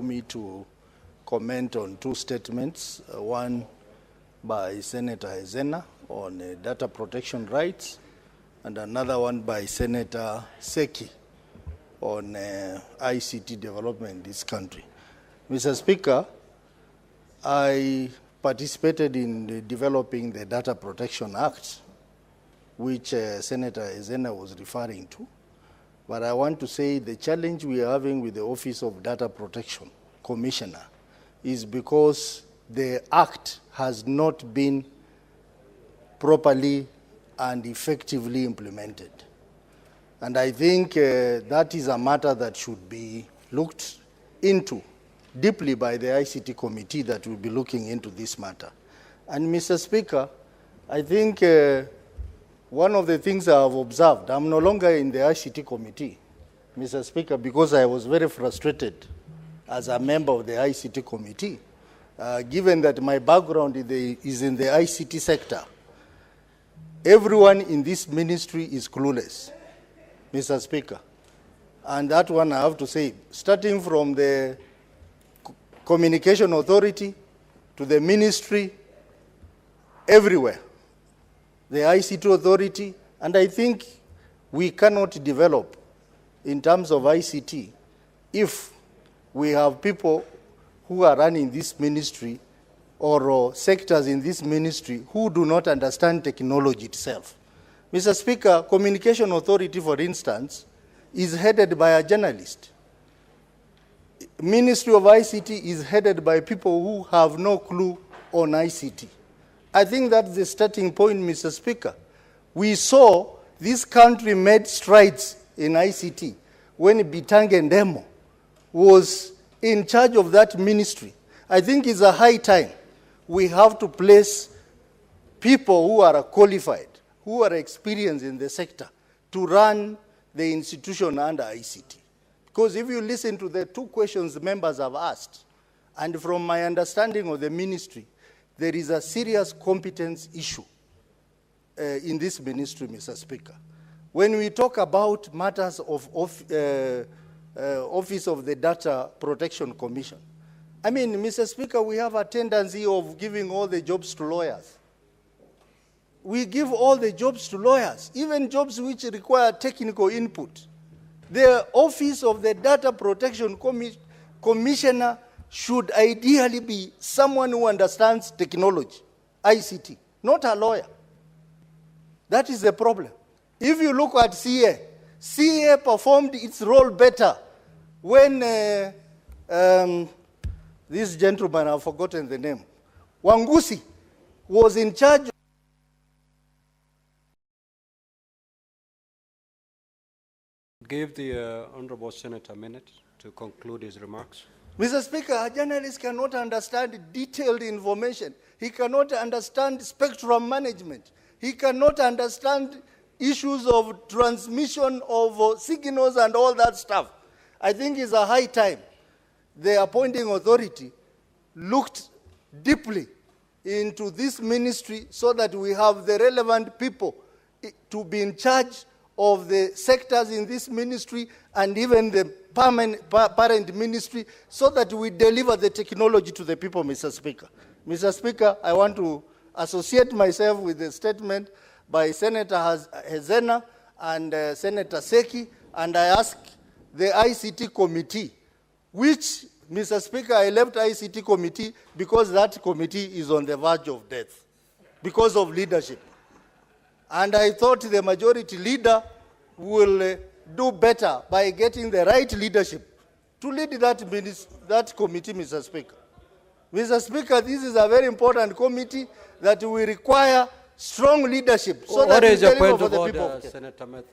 Me to comment on two statements, one by Senator Hezena on data protection rights, and another one by Senator Seki on ICT development in this country. Mr. Speaker, I participated in developing the Data Protection Act, which Senator Hezena was referring to. But I want to say the challenge we are having with the Office of Data Protection Commissioner is because the Act has not been properly and effectively implemented. And I think that is a matter that should be looked into deeply by the ICT committee that will be looking into this matter. And Mr. Speaker, I think one of the things I have observed, I'm no longer in the ICT committee, Mr. Speaker, because I was very frustrated as a member of the ICT committee, given that my background is in the ICT sector. Everyone in this ministry is clueless, Mr. Speaker. And that one I have to say, starting from the Communication Authority to the ministry, everywhere. The ICT authority, and I think we cannot develop in terms of ICT if we have people who are running this ministry or sectors in this ministry who do not understand technology itself. Mr. Speaker, Communication Authority, for instance, is headed by a journalist. Ministry of ICT is headed by people who have no clue on ICT. I think that's the starting point, Mr. Speaker. We saw this country made strides in ICT when Bitange Ndemo was in charge of that ministry. I think it's a high time we have to place people who are qualified, who are experienced in the sector, to run the institution under ICT. Because if you listen to the two questions members have asked, and from my understanding of the ministry, there is a serious competence issue in this ministry, Mr. Speaker. When we talk about matters of Office of the Data Protection Commission, I mean, Mr. Speaker, we have a tendency of giving all the jobs to lawyers. We give all the jobs to lawyers, even jobs which require technical input. The Office of the Data Protection Commissioner should ideally be someone who understands technology, ICT, not a lawyer. That is the problem. If you look at CA performed its role better when this gentleman, I've forgotten the name, Wangusi, was in charge. Give the Honorable Senator a minute to conclude his remarks. Mr. Speaker, a journalist cannot understand detailed information. He cannot understand spectrum management. He cannot understand issues of transmission of signals and all that stuff. I think it's a high time the appointing authority looked deeply into this ministry so that we have the relevant people to be in charge of the sectors in this ministry and even the parent ministry so that we deliver the technology to the people, Mr. Speaker. Mr. Speaker, I want to associate myself with the statement by Senator Hezena and Senator Seki, and I ask the ICT committee, which, Mr. Speaker, I left ICT committee because that committee is on the verge of death because of leadership. And I thought the majority leader will do better by getting the right leadership to lead that committee, Mr. Speaker. Mr. Speaker, this is a very important committee that we require strong leadership so that we deliver for the people. Senator Metho?